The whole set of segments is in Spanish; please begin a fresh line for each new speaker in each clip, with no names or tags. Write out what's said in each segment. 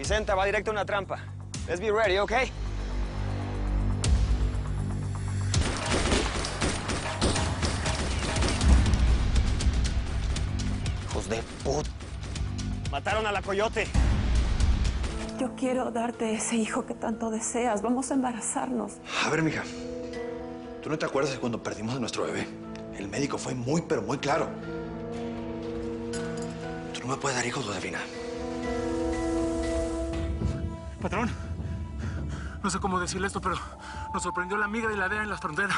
Vicenta va directo a una trampa. Let's be ready, ¿ok?
Hijos de puta.
Mataron a la coyote.
Yo quiero darte ese hijo que tanto deseas. Vamos a embarazarnos.
A ver, mija. ¿Tú no te acuerdas de cuando perdimos a nuestro bebé? El médico fue muy, pero muy claro. Tú no me puedes dar hijos, Josefina.
Patrón, no sé cómo decirle esto, pero nos sorprendió la migra y la DEA en la frontera.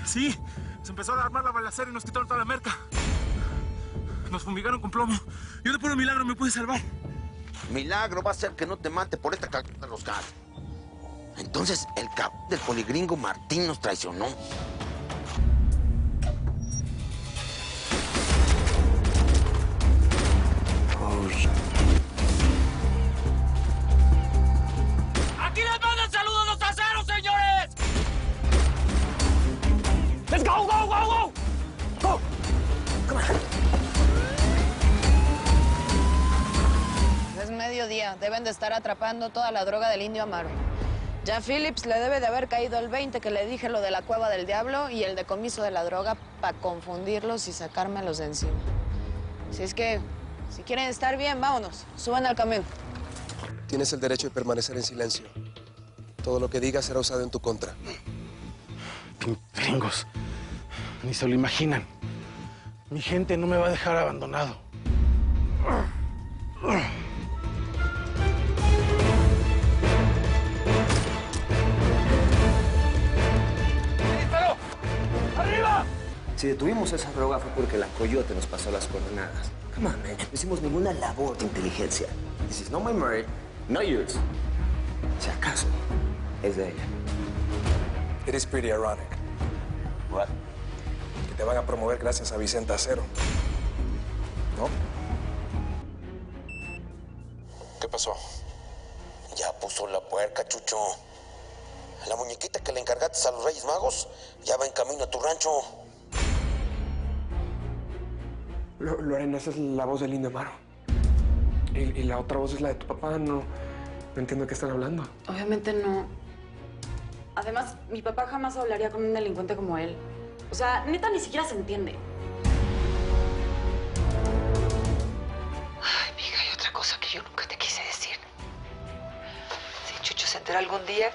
Sí, se empezó a armar la balacera y nos quitaron toda la merca. Nos fumigaron con plomo. Yo de puro milagro me pude salvar.
Milagro va a ser que no te mate por esta cagada de los gatos. Entonces, el cabrón del poligringo Martín nos traicionó.
¡Aquí les mandan saludos los aceros, señores!
¡Let's go, go, go, go! ¡Go! Come on.
Es mediodía. Deben de estar atrapando toda la droga del Indio Amaro. Ya Phillips le debe de haber caído el 20 que le dije lo de la cueva del diablo y el decomiso de la droga para confundirlos y sacármelos de encima. Si es que, si quieren estar bien, vámonos. Suban al camión.
Tienes el derecho de permanecer en silencio. Todo lo que digas será usado en tu contra.
Gringos, ni se lo imaginan. Mi gente no me va a dejar abandonado.
Si detuvimos esa droga fue porque la coyote nos pasó las coordenadas. Come on, man. No hicimos ninguna labor de inteligencia. This is not my murder, not yours. Si acaso, es de ella.
It is pretty ironic.
What?
Que te van a promover gracias a Vicenta Acero. ¿No? ¿Qué pasó?
Ya puso la puerca, Chucho. La muñequita que le encargaste a los Reyes Magos ya va en camino a tu rancho.
Lorena, esa es la voz del Indio Amaro. Y la otra voz es la de tu papá. No entiendo de qué están hablando.
Obviamente no. Además, mi papá jamás hablaría con un delincuente como él. O sea, neta, ni siquiera se entiende.
Ay, mija, hay otra cosa que yo nunca te quise decir. Si Chucho se entera algún día,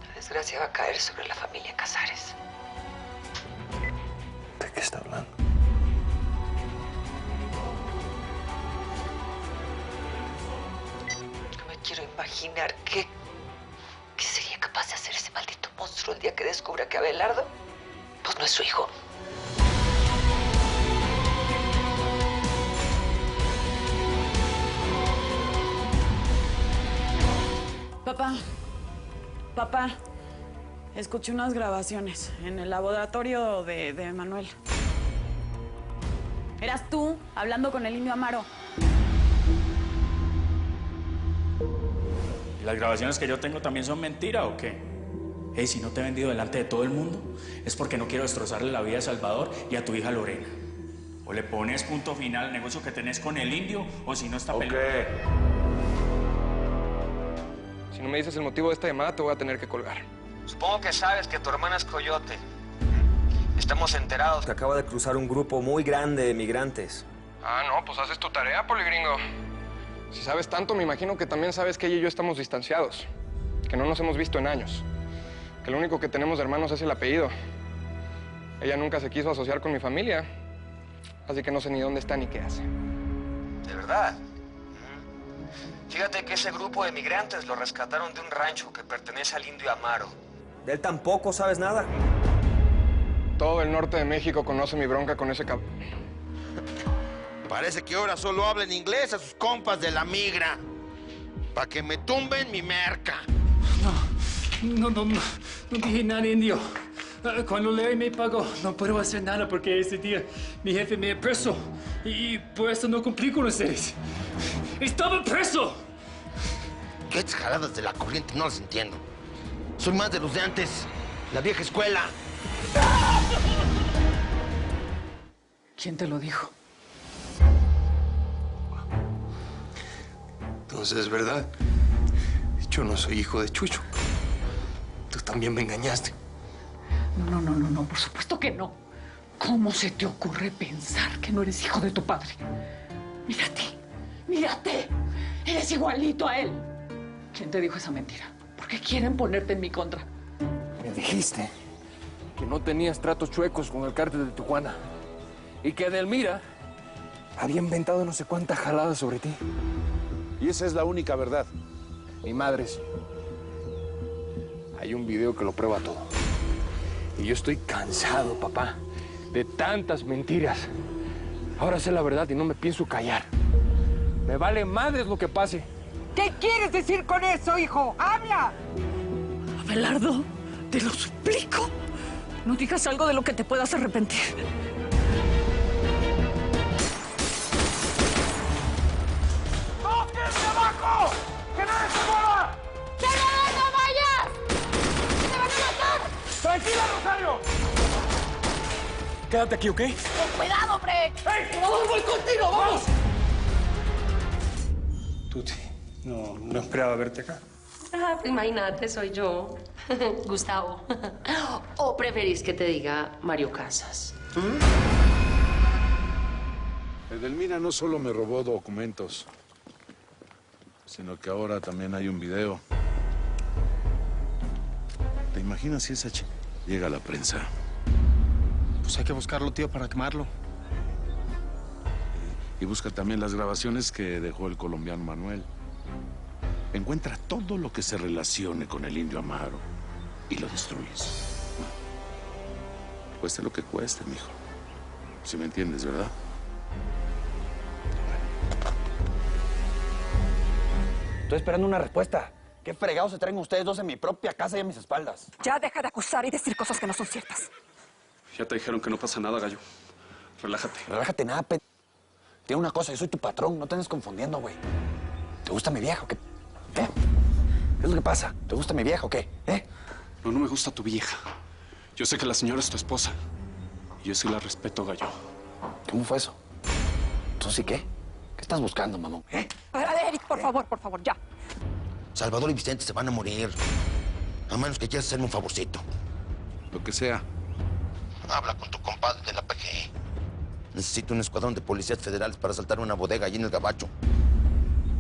la desgracia va a caer sobre la familia Casares.
¿De qué está hablando?
No me quiero imaginar qué sería capaz de hacer ese maldito monstruo el día que descubra que Abelardo, pues no es su hijo.
Papá, escuché unas grabaciones en el laboratorio de Manuel. Eras tú hablando con el Indio Amaro.
¿Y las grabaciones que yo tengo también son mentira o qué? Hey, si no te he vendido delante de todo el mundo, es porque no quiero destrozarle la vida a Salvador y a tu hija Lorena. O le pones punto final al negocio que tenés con el indio, o si no está peleando.
Si no me dices el motivo de esta llamada, te voy a tener que colgar.
Supongo que sabes que tu hermana es coyote. Estamos enterados
Que acaba de cruzar un grupo muy grande de migrantes.
Ah, no, pues haces tu tarea, poligringo. Si sabes tanto, me imagino que también sabes que ella y yo estamos distanciados. Que no nos hemos visto en años. Que lo único que tenemos de hermanos es el apellido. Ella nunca se quiso asociar con mi familia. Así que no sé ni dónde está ni qué hace.
¿De verdad? Fíjate que ese grupo de migrantes lo rescataron de un rancho que pertenece al Indio Amaro.
¿De él tampoco sabes nada?
Todo el norte de México conoce mi bronca con ese cabrón.
Parece que ahora solo hablan inglés a sus compas de la migra. Para que me tumben mi merca.
No dije nada, indio. Cuando Larry me pagó, no puedo hacer nada porque ese día mi jefe me preso. Y por eso no cumplí con ustedes. ¡Estaba preso!
¿Qué jaladas de la corriente? No las entiendo. Soy más de los de antes. La vieja escuela.
¿Quién te lo dijo?
entonces es verdad. Yo no soy hijo de Chucho. Tú también me engañaste.
No, por supuesto que no. ¿Cómo se te ocurre pensar que no eres hijo de tu padre? Mírate. Eres igualito a él. ¿Quién te dijo esa mentira? ¿Por qué quieren ponerte en mi contra?
Me dijiste que no tenías tratos chuecos con el cártel de Tijuana y que Edelmira había inventado no sé cuántas jaladas sobre ti.
Y esa es la única verdad.
Mi madre sí. Hay un video que lo prueba todo. Y yo estoy cansado, papá, de tantas mentiras. Ahora sé la verdad y no me pienso callar. Me vale madres lo que pase.
¿Qué quieres decir con eso, hijo? ¡Habla! Abelardo, te lo suplico. No digas algo de lo que te puedas arrepentir.
¡Tóquense abajo! ¡Que nadie se mueva!
¡No vayas! ¡Te van a matar!
¡Tranquila, Rosario! Quédate aquí, ¿ok?
¡Con cuidado, hombre!
¡Ey!
¡Vamos, voy contigo, vamos!
Tuti, no esperaba verte acá.
Ah, pues imagínate, soy yo, Gustavo. ¿O preferís que te diga Mario Casas?
Edelmira no solo me robó documentos, sino que ahora también hay un video. ¿Te imaginas si esa chica llega a la prensa?
Pues hay que buscarlo, tío, para quemarlo.
Y busca también las grabaciones que dejó el colombiano Manuel. Encuentra todo lo que se relacione con el indio Amaro y lo destruyes. Cueste lo que cueste, mijo. Si me entiendes, ¿verdad?
Estoy esperando una respuesta. ¿Qué fregados se traen ustedes dos en mi propia casa y a mis espaldas?
Ya deja de acusar y decir cosas que no son ciertas.
Ya te dijeron que no pasa nada, gallo. Relájate.
Relájate nada, Tiene una cosa, yo soy tu patrón, no te andes confundiendo, güey. ¿Te gusta mi vieja o qué? ¿Qué es lo que pasa? ¿Te gusta mi vieja o qué?
No me gusta tu vieja. Yo sé que la señora es tu esposa. Y yo sí la respeto, gallo.
¿Cómo fue eso? ¿Tú sí qué? ¿Qué estás buscando, mamón?
A ver, Eric, por favor, ya.
Salvador y Vicente se van a morir. A menos que quieras hacerme un favorcito.
Lo que sea.
Habla con tu compadre de la PG. Necesito un escuadrón de policías federales para asaltar una bodega allí en el Gabacho.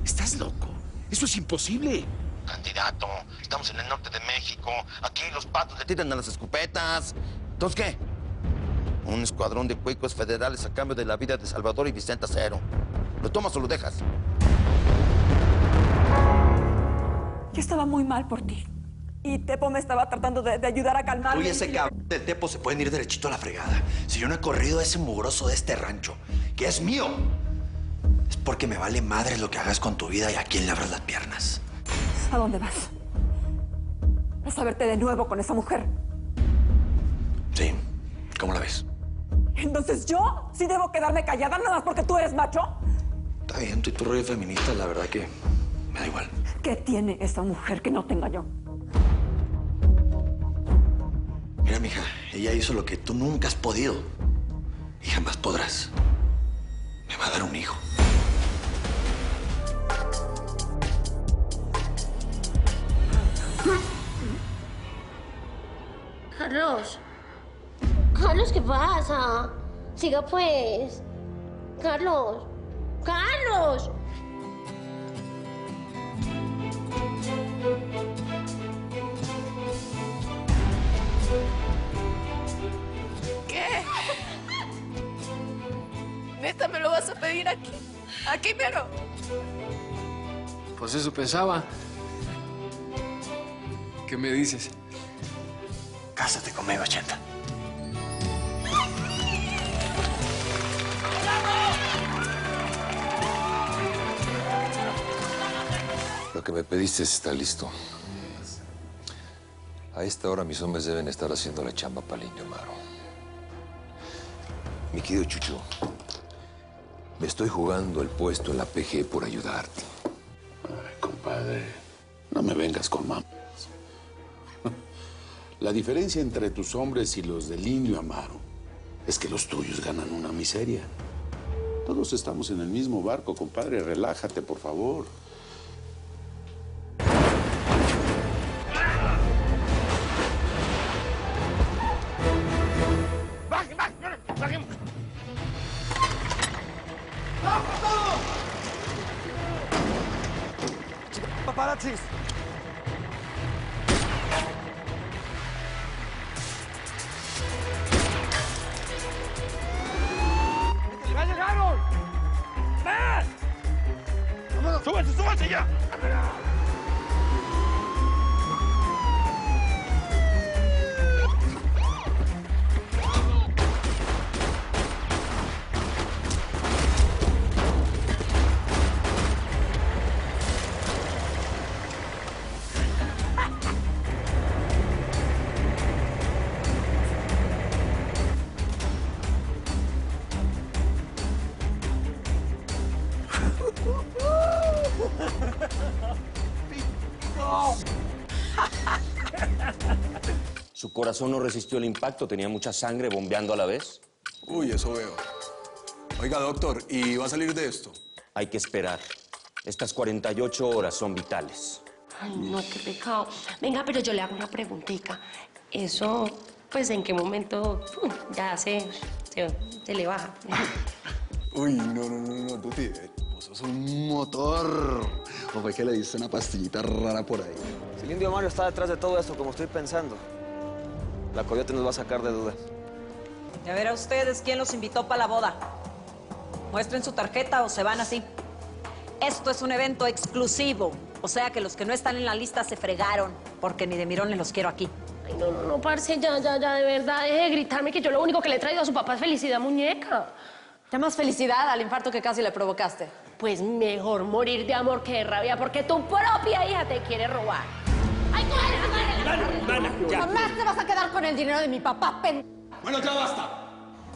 ¿Estás loco? Eso es imposible.
Candidato, estamos en el norte de México. Aquí los patos le tiran a las escopetas. ¿Entonces qué? Un escuadrón de cuicos federales a cambio de la vida de Salvador y Vicente Acero. ¿Lo tomas o lo dejas?
Yo estaba muy mal por ti. Y Tepo me estaba tratando de ayudar a calmarme.
Oye, ese cabrón de Tepo se pueden ir derechito a la fregada. Si yo no he corrido a ese mugroso de este rancho, que es mío, es porque me vale madre lo que hagas con tu vida y a quién le abras las piernas.
¿A dónde vas? ¿Vas a verte de nuevo con esa mujer?
Sí, ¿cómo la ves?
Entonces yo sí debo quedarme callada nada más porque tú eres macho.
Está bien, tú y tu rollo feminista, la verdad que me da igual.
¿Qué tiene esa mujer que no tenga yo?
Mira, mija, ella hizo lo que tú nunca has podido y jamás podrás. Me va a dar un hijo.
Carlos. Carlos, ¿qué pasa? Siga pues. Carlos. ¡Carlos!
¿Qué? ¿Neta me lo vas a pedir aquí? ¿Aquí mero?
Pues eso pensaba. ¿Qué me dices?
Cásate conmigo, 80.
Lo que me pediste está listo. A esta hora mis hombres deben estar haciendo la chamba para el indio Amaro. Mi querido Chucho, me estoy jugando el puesto en la PG por ayudarte.
Ay, compadre, no me vengas con mamas. La diferencia entre tus hombres y los del indio Amaro es que los tuyos ganan una miseria. Todos estamos en el mismo barco, compadre. Relájate, por favor.
paparazzis!
¡Ya llegaron! ¡Ven! ¡Vámonos! ¡Súbanse, súbanse ya!
Su corazón no resistió el impacto, tenía mucha sangre bombeando a la vez.
Uy, eso veo. Oiga, doctor, ¿y va a salir de esto?
Hay que esperar. Estas 48 horas son vitales.
Ay, no, qué pecado. Venga, pero yo le hago una preguntita. Eso, pues, ¿en qué momento ya se le baja?
Uy, no, Tuti. Vos sos un motor. ¿O fue que le diste una pastillita rara por ahí?
Si el indio Mario está detrás de todo esto, como estoy pensando, la Coyote nos va a sacar de dudas.
Ya verá ustedes quién los invitó para la boda. Muestren su tarjeta o se van así. Esto es un evento exclusivo. O sea que los que no están en la lista se fregaron, porque ni de mirones los quiero aquí.
Ay, no, parce, ya, de verdad, deje de gritarme que yo lo único que le he traído a su papá es felicidad, muñeca.
¿Llamas felicidad al infarto que casi le provocaste?
Pues mejor morir de amor que de rabia, porque tu propia hija te quiere robar. ¡Ay, córrele!
Jamás te vas a quedar con el dinero de mi papá,
Bueno, ya basta.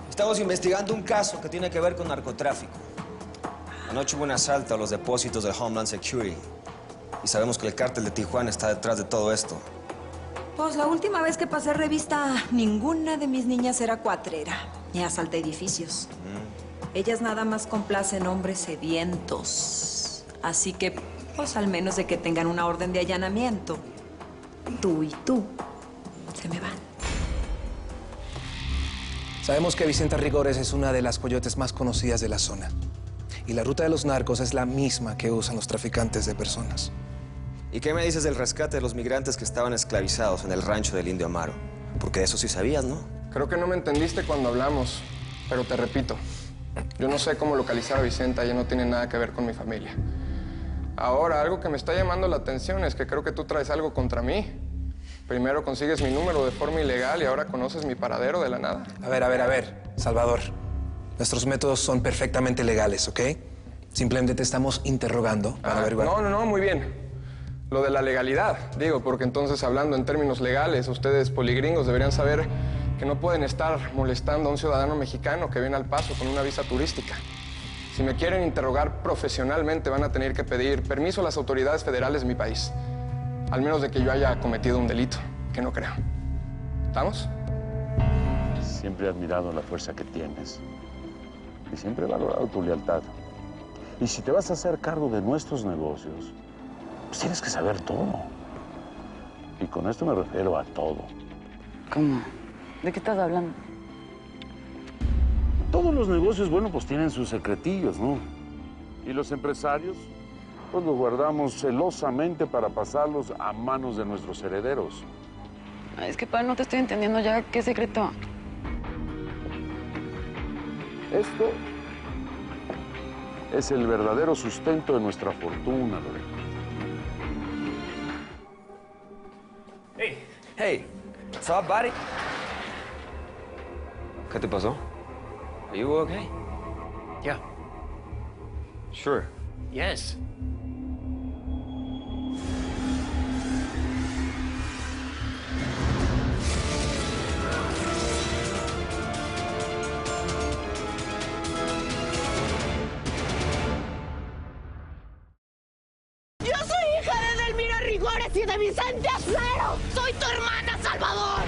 Estamos investigando un caso que tiene que ver con narcotráfico. Anoche hubo un asalto a los depósitos de Homeland Security. Y sabemos que el cártel de Tijuana está detrás de todo esto.
Pues la última vez que pasé revista, ninguna de mis niñas era cuatrera, ni asalta edificios. Ellas nada más complacen hombres sedientos. Así que, pues al menos de que tengan una orden de allanamiento, tú y tú se me van.
Sabemos que Vicenta Rigores es una de las coyotes más conocidas de la zona. Y la ruta de los narcos es la misma que usan los traficantes de personas.
¿Y qué me dices del rescate de los migrantes que estaban esclavizados en el rancho del Indio Amaro? Porque de eso sí sabías, ¿no?
Creo que no me entendiste cuando hablamos, pero te repito. Yo no sé cómo localizar a Vicenta, ella no tiene nada que ver con mi familia. Ahora, algo que me está llamando la atención es que creo que tú traes algo contra mí. Primero consigues mi número de forma ilegal y ahora conoces mi paradero de la nada.
A ver, Salvador. Nuestros métodos son perfectamente legales, ¿ok? Simplemente te estamos interrogando para averiguar.
No, muy bien. Lo de la legalidad, digo, porque entonces hablando en términos legales, ustedes poligringos deberían saber que no pueden estar molestando a un ciudadano mexicano que viene al paso con una visa turística. Si me quieren interrogar profesionalmente, van a tener que pedir permiso a las autoridades federales de mi país. Al menos de que yo haya cometido un delito, que no creo. ¿Estamos?
Siempre he admirado la fuerza que tienes. Y siempre he valorado tu lealtad. Y si te vas a hacer cargo de nuestros negocios, pues tienes que saber todo. Y con esto me refiero a todo.
¿Cómo? ¿De qué estás hablando?
Todos los negocios, bueno, pues tienen sus secretillos, ¿no? Y los empresarios, pues los guardamos celosamente para pasarlos a manos de nuestros herederos.
Ay, es que, padre, no te estoy entendiendo ya. ¿Qué secreto?
Esto es el verdadero sustento de nuestra fortuna, Lorena.
Hey, what's up, buddy? ¿Qué te pasó? Are you okay?
Yeah.
Sure.
Yes.
Yo soy hija de Edelmira Rigores y de Vicente Acero. Soy tu hermana, Salvador.